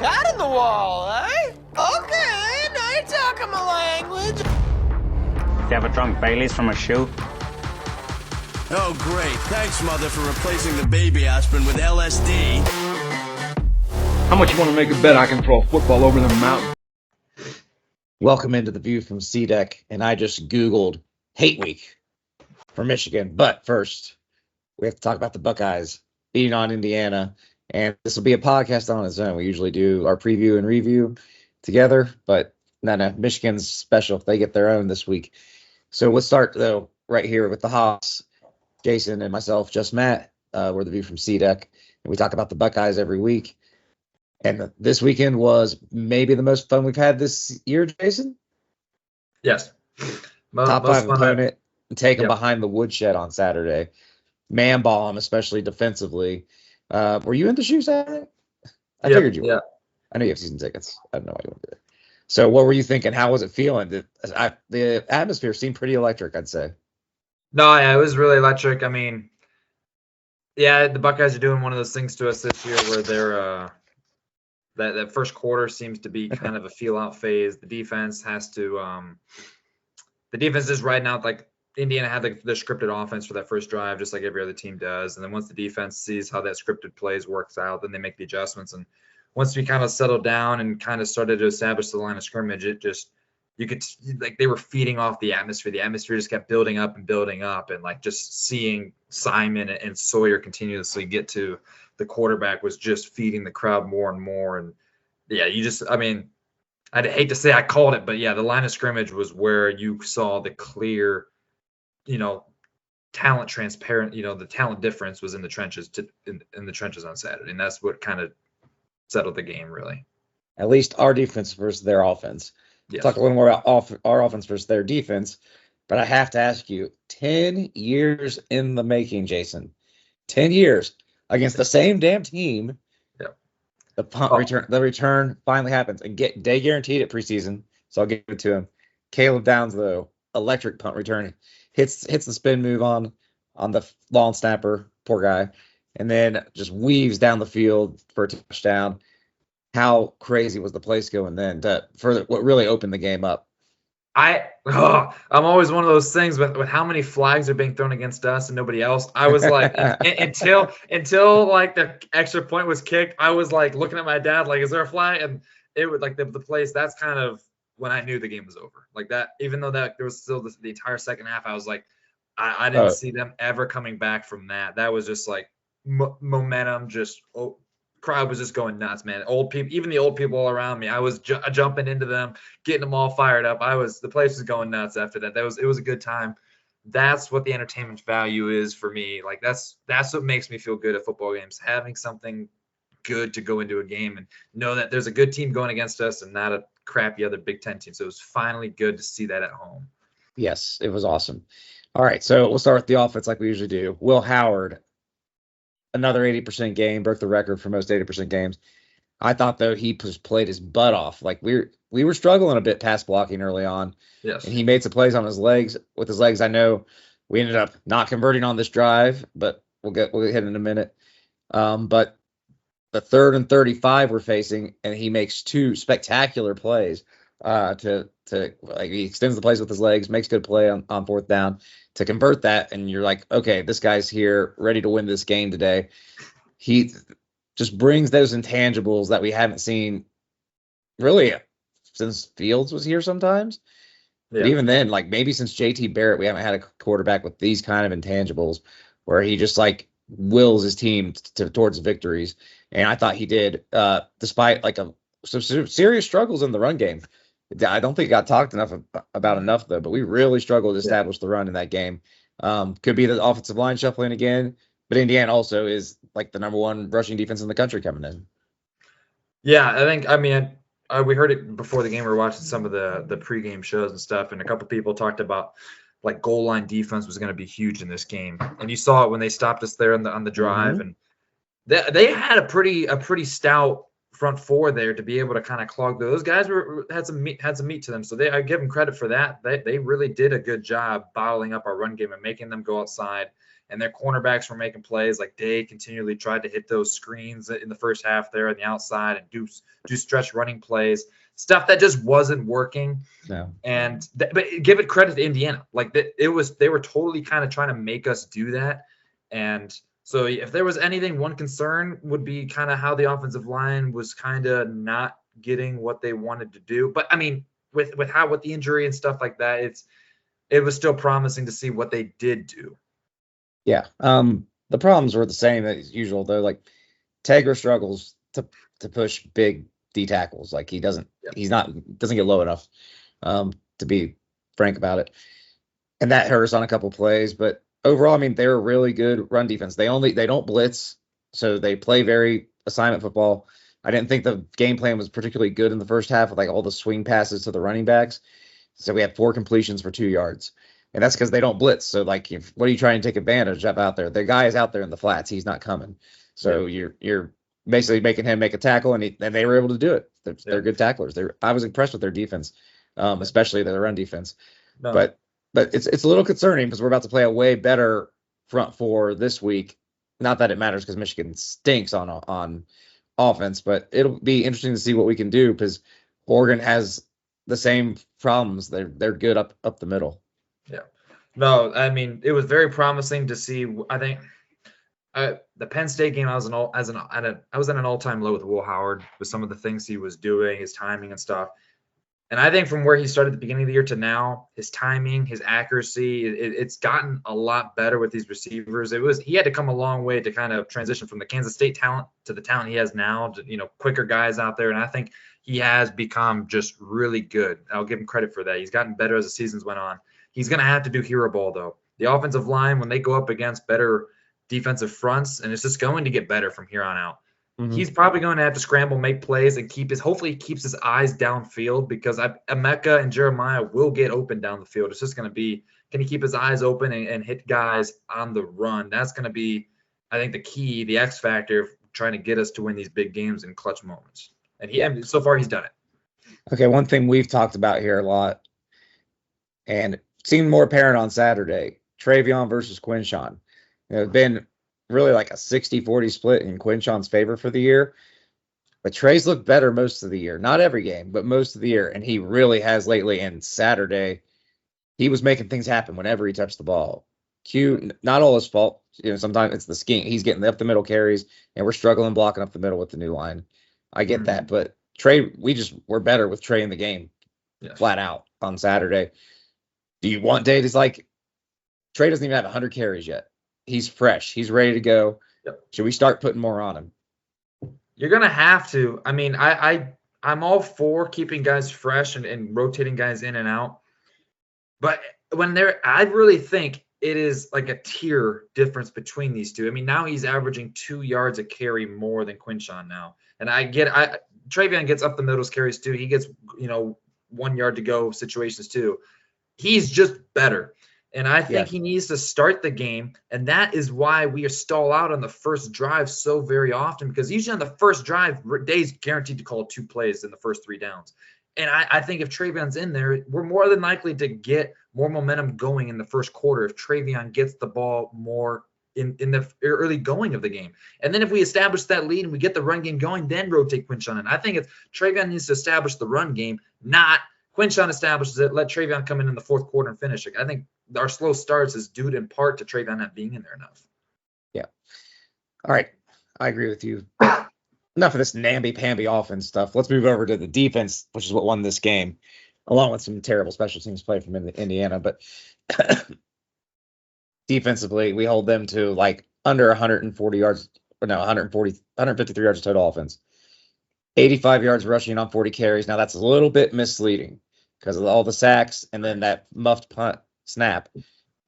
cat in the wall, eh? Okay, now you're talking my language. Do you ever drunk Baileys from a shoe? Oh, great. Thanks, Mother, for replacing the baby aspirin with LSD. How much you want to make a bet I can throw a football over the mountain? Welcome into the View from C-Deck, and I just Googled Hate Week for Michigan. But first, we have to talk about the Buckeyes beating on Indiana, and this will be a podcast on its own. We usually do our preview and review together, but no, Michigan's special. They get their own this week. So we'll start, though, right here with the Haas. Jason and myself, just Matt, we're the View from C-Deck, and we talk about the Buckeyes every week. And this weekend was maybe the most fun we've had this year, Jason. Yes. Top five opponent and take them Yep. behind the woodshed on Saturday. Man ball them, especially defensively. Were you in the shoe Saturday? I figured you were. Yeah. I know you have season tickets. I don't know why you went there. So what were you thinking? How was it feeling? The atmosphere seemed pretty electric, I'd say. No, yeah, it was really electric. I mean, yeah, the Buckeyes are doing one of those things to us this year where they're that first quarter seems to be kind of a feel out phase. The defense has to the defense is riding out, like Indiana had the scripted offense for that first drive, just like every other team does. And then once the defense sees how that scripted plays works out, then they make the adjustments. And once we kind of settled down and kind of started to establish the line of scrimmage, it just, you could, like, they were feeding off the atmosphere. The atmosphere just kept building up, and like just seeing Simon and Sawyer continuously get to the quarterback was just feeding the crowd more and more. And yeah, I mean, I'd hate to say I called it, but yeah, the line of scrimmage was where you saw the clear, talent transparent, the talent difference was in the trenches in the trenches on Saturday. And that's what kind of settled the game, really. At least our defense versus their offense. Yes. Talk a little more about our offense versus their defense, but I have to ask you, 10 years in the making, Jason. 10 years against the same damn team. Yep. The return finally happens, and they guaranteed it preseason, so I'll give it to him. Caleb Downs, though, electric punt return, hits the spin move on the long snapper, poor guy, and then just weaves down the field for a touchdown. How crazy was the place going then for what really opened the game up? I'm always one of those things with how many flags are being thrown against us and nobody else. I was like, until like the extra point was kicked, I was like looking at my dad, like, is there a flag? And it would, like, the place, that's kind of when I knew the game was over. Like that, even though that there was still the entire second half, I was like, I didn't see them ever coming back from that. That was just like momentum, crowd was just going nuts, man. Old people, even the old people all around me, I was jumping into them, getting them all fired up. The place was going nuts after that. It was a good time. That's what the entertainment value is for me. Like that's what makes me feel good at football games, having something good to go into a game and know that there's a good team going against us and not a crappy other Big Ten team. So it was finally good to see that at home. Yes, it was awesome. All right, so we'll start with the offense like we usually do. Will Howard, another 80% game, broke the record for most 80% games. I thought, though, he just played his butt off. Like we were struggling a bit pass blocking early on. Yes. And he made some plays on his legs. With his legs, I know we ended up not converting on this drive, but we'll get hit in a minute. But the 3rd and 35 we're facing, and he makes two spectacular plays he extends the plays with his legs, makes good play on 4th down to convert that. And you're like, okay, this guy's here ready to win this game today. He just brings those intangibles that we haven't seen really since Fields was here sometimes. Yeah. But even then, like maybe since JT Barrett, we haven't had a quarterback with these kind of intangibles where he just like wills his team towards victories. And I thought he did, despite like some serious struggles in the run game. I don't think it got talked about enough, though, but we really struggled to establish the run in that game. Could be the offensive line shuffling again, but Indiana also is like the number 1 rushing defense in the country coming in. Yeah, we heard it before the game. We were watching some of the pregame shows and stuff, and a couple people talked about like goal line defense was going to be huge in this game. And you saw it when they stopped us there on the drive, and they had a pretty stout front four there to be able to kind of clog those guys had some meat to them. So I give them credit for that. They really did a good job bottling up our run game and making them go outside and their cornerbacks were making plays. Like they continually tried to hit those screens in the first half there on the outside and do stretch running plays, stuff that just wasn't working. No. And but give it credit to Indiana. Like they were totally kind of trying to make us do that. And so if there was anything, one concern would be kind of how the offensive line was kind of not getting what they wanted to do. But I mean, with the injury and stuff like that, it was still promising to see what they did do. Yeah. The problems were the same as usual though. Like Taggart struggles to push big D tackles. Like doesn't get low enough to be frank about it. And that hurt us on a couple plays, but overall, I mean, they're a really good run defense. They don't blitz, so they play very assignment football. I didn't think the game plan was particularly good in the first half with like all the swing passes to the running backs. So we had 4 completions for 2 yards. And that's because they don't blitz. So like what are you trying to take advantage of out there? The guy is out there in the flats. He's not coming. So you're basically making him make a tackle, and they were able to do it. They're good tacklers. I was impressed with their defense, especially their run defense. No. But it's a little concerning because we're about to play a way better front four this week. Not that it matters because Michigan stinks on offense, but it'll be interesting to see what we can do because Oregon has the same problems. They're good up the middle. Yeah. No, I mean, it was very promising to see. I think the Penn State game, I was at an all-time low with Will Howard with some of the things he was doing, his timing and stuff. And I think from where he started at the beginning of the year to now, his timing, his accuracy, it's gotten a lot better with these receivers. He had to come a long way to kind of transition from the Kansas State talent to the talent he has now, to, quicker guys out there. And I think he has become just really good. I'll give him credit for that. He's gotten better as the seasons went on. He's going to have to do hero ball, though. The offensive line, when they go up against better defensive fronts, and it's just going to get better from here on out. Mm-hmm. He's probably going to have to scramble, make plays, and hopefully he keeps his eyes downfield because Emeka and Jeremiah will get open down the field. It's just going to be, can he keep his eyes open and hit guys on the run? That's going to be, I think, the key, the X factor of trying to get us to win these big games in clutch moments. And so far he's done it. Okay, one thing we've talked about here a lot, and it seemed more apparent on Saturday, Travion versus Quinshon. It's been really like a 60-40 split in Quinshon's favor for the year. But Trey's looked better most of the year. Not every game, but most of the year. And he really has lately. And Saturday, he was making things happen whenever he touched the ball. Not all his fault. Sometimes it's the scheme. He's getting up the middle carries, and we're struggling blocking up the middle with the new line. I get that. But Trey, we're better with Trey in the game, flat out on Saturday. Do you want days like Trey doesn't even have 100 carries yet? He's fresh. He's ready to go. Yep. Should we start putting more on him? You're going to have to. I mean, I'm all for keeping guys fresh and rotating guys in and out. But I really think it is like a tier difference between these two. I mean, now he's averaging 2 yards a carry more than Quinshon now. And Travion gets up the middle carries too. He gets, 1 yard to go situations too. He's just better. And I think he needs to start the game. And that is why we stall out on the first drive so very often, because usually on the first drive, Day's guaranteed to call 2 plays in the first 3 downs. And I think if Travion's in there, we're more than likely to get more momentum going in the first quarter if Travion gets the ball more in the early going of the game. And then if we establish that lead and we get the run game going, then rotate Quinshon in. I think Travion needs to establish the run game, not Quinshon establishes it, let Travion come in the fourth quarter and finish it. I think our slow starts is due in part to Travion not being in there enough. Yeah. All right. I agree with you. Enough of this namby-pamby offense stuff. Let's move over to the defense, which is what won this game, along with some terrible special teams play from Indiana. But defensively, we hold them to like under 140 yards, or no, 153 yards of total offense. 85 yards rushing on 40 carries. Now, that's a little bit misleading because of all the sacks, and then that muffed punt snap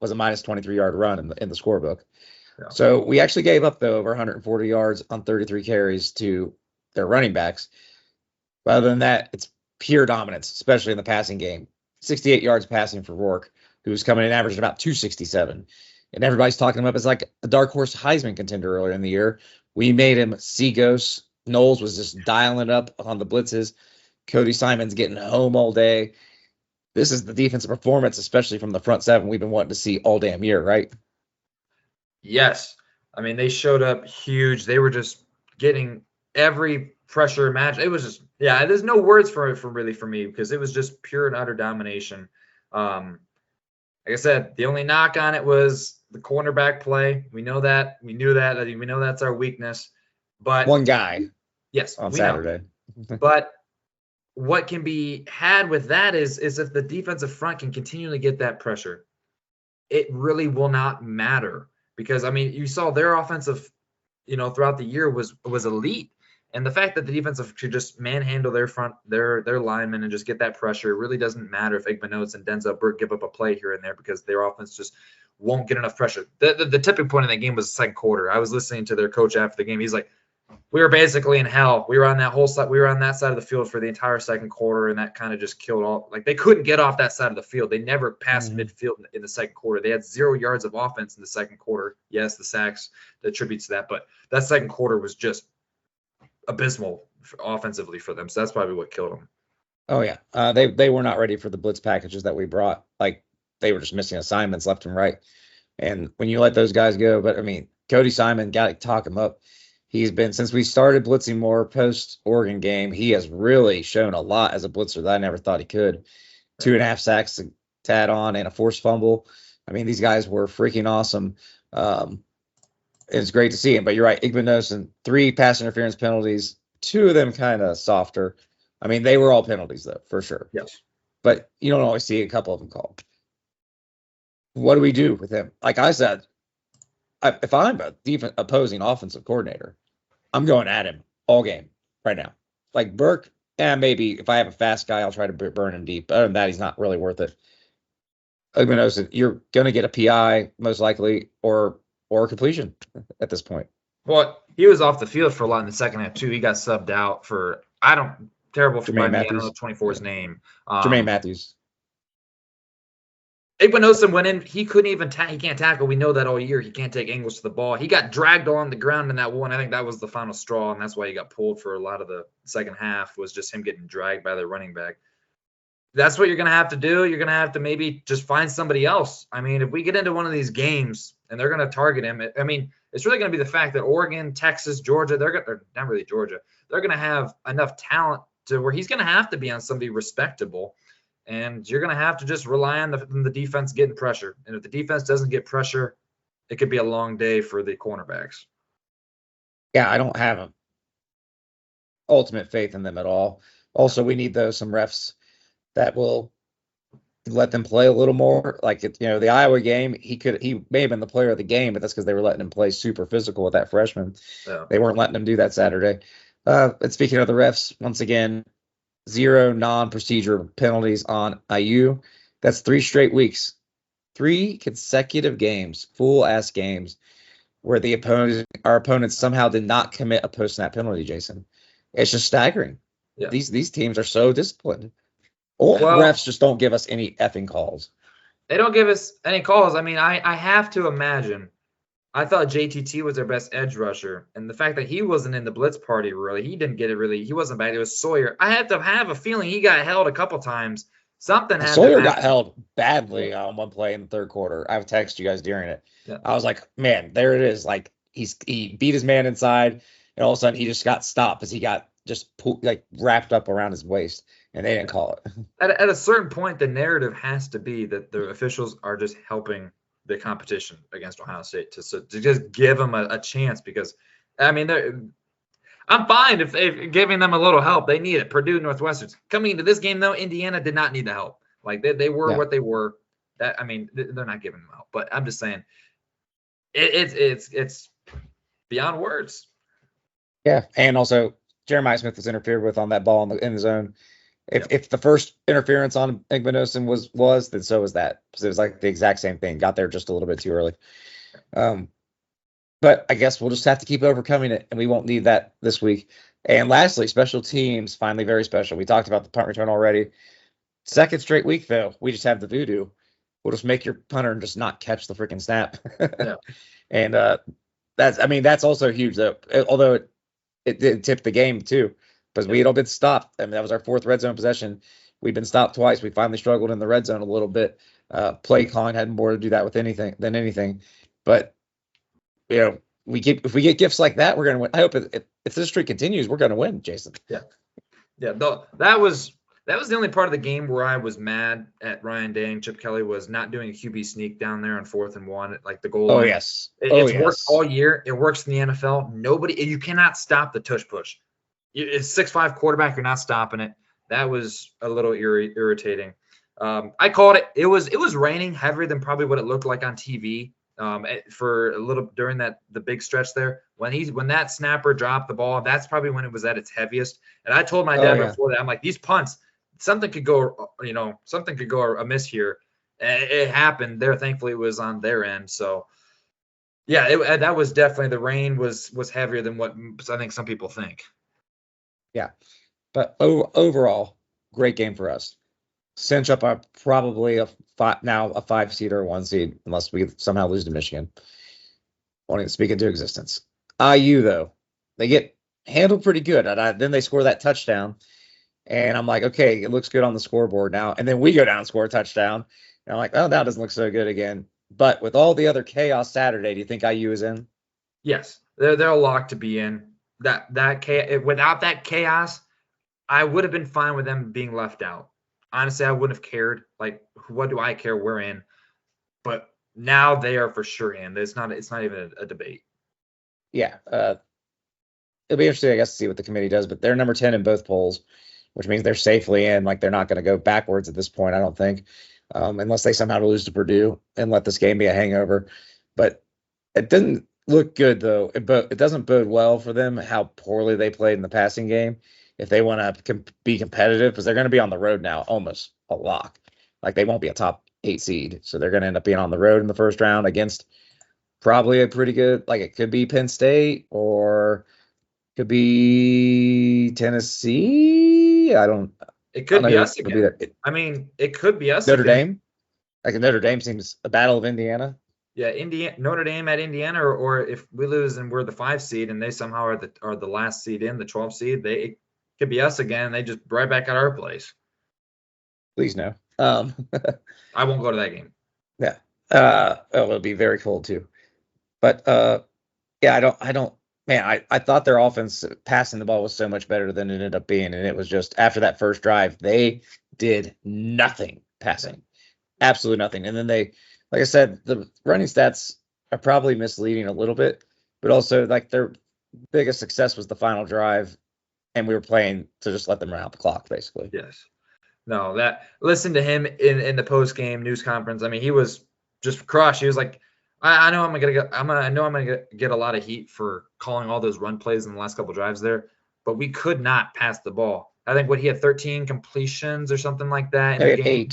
was a minus 23-yard run in the scorebook. Yeah. So we actually gave up, though, over 140 yards on 33 carries to their running backs. But other than that, it's pure dominance, especially in the passing game. 68 yards passing for Rourke, who's coming in averaging about 267. And everybody's talking him up as like a dark horse Heisman contender earlier in the year. We made him see ghosts. Knowles was just dialing up on the blitzes. Cody Simon's getting home all day. This is the defensive performance, especially from the front seven, we've been wanting to see all damn year, right? Yes. I mean, they showed up huge. They were just getting every pressure imagined. It was just, yeah, there's no words for it for me because it was just pure and utter domination. Like I said, the only knock on it was the cornerback play. We know that. We knew that. We know that's our weakness. But One guy yes, on we know. Saturday. But what can be had with that is if the defensive front can continually get that pressure, it really will not matter because I mean you saw their offensive, throughout the year was elite, and the fact that the defensive could just manhandle their linemen and just get that pressure, it really doesn't matter if Igbenogson and Denzel Burke give up a play here and there because their offense just won't get enough pressure. The tipping point in that game was the second quarter. I was listening to their coach after the game. He's like, we were basically in hell. We were on that whole side. We were on that side of the field for the entire second quarter, and that kind of just killed all. Like they couldn't get off that side of the field. They never passed midfield in the second quarter. They had 0 yards of offense in the second quarter. Yes, the sacks attributes to that, but that second quarter was just abysmal offensively for them. So that's probably what killed them. Oh yeah, they were not ready for the blitz packages that we brought. Like they were just missing assignments left and right. And when you let those guys go, but I mean, Cody Simon, got to talk him up. He's been, since we started blitzing more post Oregon game, he has really shown a lot as a blitzer that I never thought he could. 2.5 sacks to add on and a forced fumble. I mean, these guys were freaking awesome. It's great to see him, but you're right. Igbenogson, 3 pass interference penalties, 2 of them kind of softer. I mean, they were all penalties though, for sure. Yes. But you don't always see a couple of them called. What do we do with him? Like I said, if I'm a opposing offensive coordinator, I'm going at him all game right now. Like Burke, maybe if I have a fast guy, I'll try to burn him deep. Other than that, he's not really worth it. Igbenogson, you're going to get a PI most likely or a completion at this point. Well, he was off the field for a lot in the second half too. He got subbed out for terrible for Jermaine me. I don't Matthews. know 24's name. Jermaine Matthews. Igbenogson went in. He couldn't even he can't tackle. We know that all year. He can't take angles to the ball. He got dragged on the ground in that one. I think that was the final straw, and that's why he got pulled for a lot of the second half, was just him getting dragged by the running back. That's what you're going to have to do. You're going to have to maybe just find somebody else. I mean, if we get into one of these games and they're going to target him, I mean, it's really going to be the fact that Oregon, Texas, Georgia, or not really Georgia, they're going to have enough talent to where he's going to have to be on somebody respectable. And you're going to have to just rely on the defense getting pressure. And if the defense doesn't get pressure, it could be a long day for the cornerbacks. Yeah, I don't have ultimate faith in them at all. Also, we need some refs that will let them play a little more. Like the Iowa game, he may have been the player of the game, but that's because they were letting him play super physical with that freshman. Yeah. They weren't letting him do that Saturday. And speaking of the refs, once again, 0 non-procedure penalties on IU. That's 3 straight weeks, 3 consecutive games, full-ass games, where our opponents somehow did not commit a post-snap penalty, Jason. It's just staggering. Yeah. These teams are so disciplined. Or refs just don't give us any effing calls. They don't give us any calls. I mean, I have to imagine. I thought JTT was their best edge rusher, and the fact that he wasn't in the blitz party, really, he didn't get it really. He wasn't bad. It was Sawyer. I had to have a feeling he got held a couple times. Something happened. Sawyer got held badly on one play in the third quarter. I've texted you guys during it. Yeah. I was like, man, there it is. Like he beat his man inside, and all of a sudden he just got stopped because he got just wrapped up around his waist, and they didn't call it. At a certain point, the narrative has to be that the officials are just helping the competition against Ohio State to just give them a chance, because I mean, I'm fine if they're giving them a little help. They need it. Purdue, Northwestern's coming into this game though. Indiana did not need the help. Like they were what they were. That I mean, they're not giving them help. But I'm just saying, it's beyond words. Yeah, and also Jeremiah Smith was interfered with on that ball in the zone. If the first interference on Igbenogson was, then so was that. Because it was like the exact same thing. Got there just a little bit too early. But I guess we'll just have to keep overcoming it, and we won't need that this week. And lastly, special teams, finally very special. We talked about the punt return already. Second straight week, though, we just have the voodoo. We'll just make your punter just not catch the freaking snap. Yeah. And that's also huge, though. Although it did tip the game, too. Because we had all been stopped. I mean, that was our 4th red zone possession. We've been stopped twice. We finally struggled in the red zone a little bit. Play calling had more to do that with anything. But if we get gifts like that, we're gonna win. I hope if this streak continues, we're gonna win, Jason. Yeah. That was the only part of the game where I was mad at Ryan Day and Chip Kelly was not doing a QB sneak down there on 4th and 1 at like the goal line. Yes. It's worked all year. It works in the NFL. You cannot stop the tush push. It's 6'5" quarterback. You're not stopping it. That was a little irritating. I called it. It was raining heavier than probably what it looked like on TV for a little during the big stretch there. When that snapper dropped the ball, that's probably when it was at its heaviest. And I told my dad before that, I'm like, these punts, something could go amiss here. And it happened there. Thankfully, it was on their end. So, yeah, that was definitely, the rain was heavier than what I think some people think. Yeah, but overall, great game for us. Cinch up probably a 5 seed or a 1 seed, unless we somehow lose to Michigan. Won't even speak into existence. IU though, they get handled pretty good, and then they score that touchdown, and I'm like, okay, it looks good on the scoreboard now. And then we go down and score a touchdown, and I'm like, oh, that doesn't look so good again. But with all the other chaos Saturday, do you think IU is in? Yes, they're a lock to be in. Without that chaos, I would have been fine with them being left out. Honestly, I wouldn't have cared. Like, what do I care? We're in. But now they are for sure in. It's not even a debate. Yeah. It'll be interesting, I guess, to see what the committee does. But they're number 10 in both polls, which means they're safely in. Like, they're not going to go backwards at this point, I don't think, unless they somehow lose to Purdue and let this game be a hangover. But it didn't look good, though. It doesn't bode well for them how poorly they played in the passing game. If they want to be competitive, because they're going to be on the road now, almost a lock. Like, they won't be a top 8 seed. So they're going to end up being on the road in the first round against probably a pretty good, like, it could be Penn State or could be Tennessee. It could be us again. It could be us. Notre Dame. Like, Notre Dame seems a battle of Indiana. Yeah, Notre Dame at Indiana, or if we lose and we're the 5 seed and they somehow are the last seed in, the 12 seed, it could be us again. They just right back at our place. Please no. I won't go to that game. Yeah. It'll be very cold too. But yeah, I thought their offense passing the ball was so much better than it ended up being. And it was just after that first drive, they did nothing passing. Absolutely nothing. And then like I said, the running stats are probably misleading a little bit, but also like their biggest success was the final drive, and we were playing to just let them run out the clock, basically. Yes. No, listen to him in the post game news conference. I mean, he was just crushed. He was like, I know I'm gonna get a lot of heat for calling all those run plays in the last couple of drives there, but we could not pass the ball. I think he had 13 completions or something like that. In the game.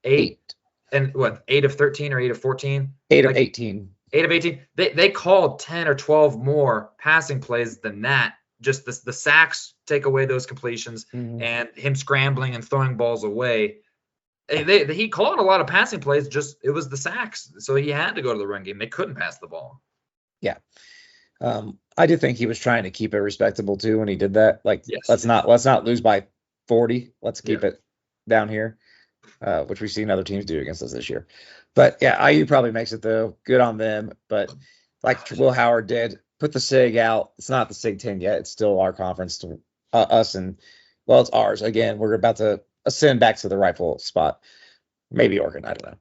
8. And what, 8 of 13 or 8 of 14? 8 of 18. 8 of 18. They called 10 or 12 more passing plays than that. Just the sacks take away those completions, and him scrambling and throwing balls away. He called a lot of passing plays. Just it was the sacks, so he had to go to the run game. They couldn't pass the ball. Yeah, I do think he was trying to keep it respectable too when he did that. Like, yes. let's not lose by 40. Let's keep it down here, which we've seen other teams do against us this year. But yeah, IU probably makes it though. Good on them. But like Will Howard did, put the SIG out. It's not the SIG 10 yet. It's still our conference to us, and well, it's ours again. We're about to ascend back to the rightful spot. Maybe Oregon, I don't know.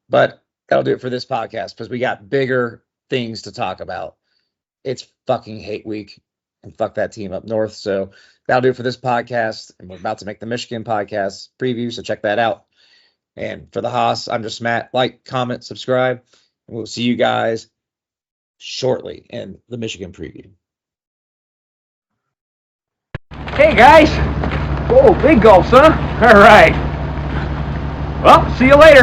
But that'll do it for this podcast because we got bigger things to talk about. It's fucking hate week, and fuck that team up north. So that'll do it for this podcast, and we're about to make the Michigan podcast preview, so check that out. And for the Haas, I'm just Matt. Like, comment, subscribe, and we'll see you guys shortly in the Michigan preview. Hey guys! Whoa, big gulps, huh? All right. Well, see you later.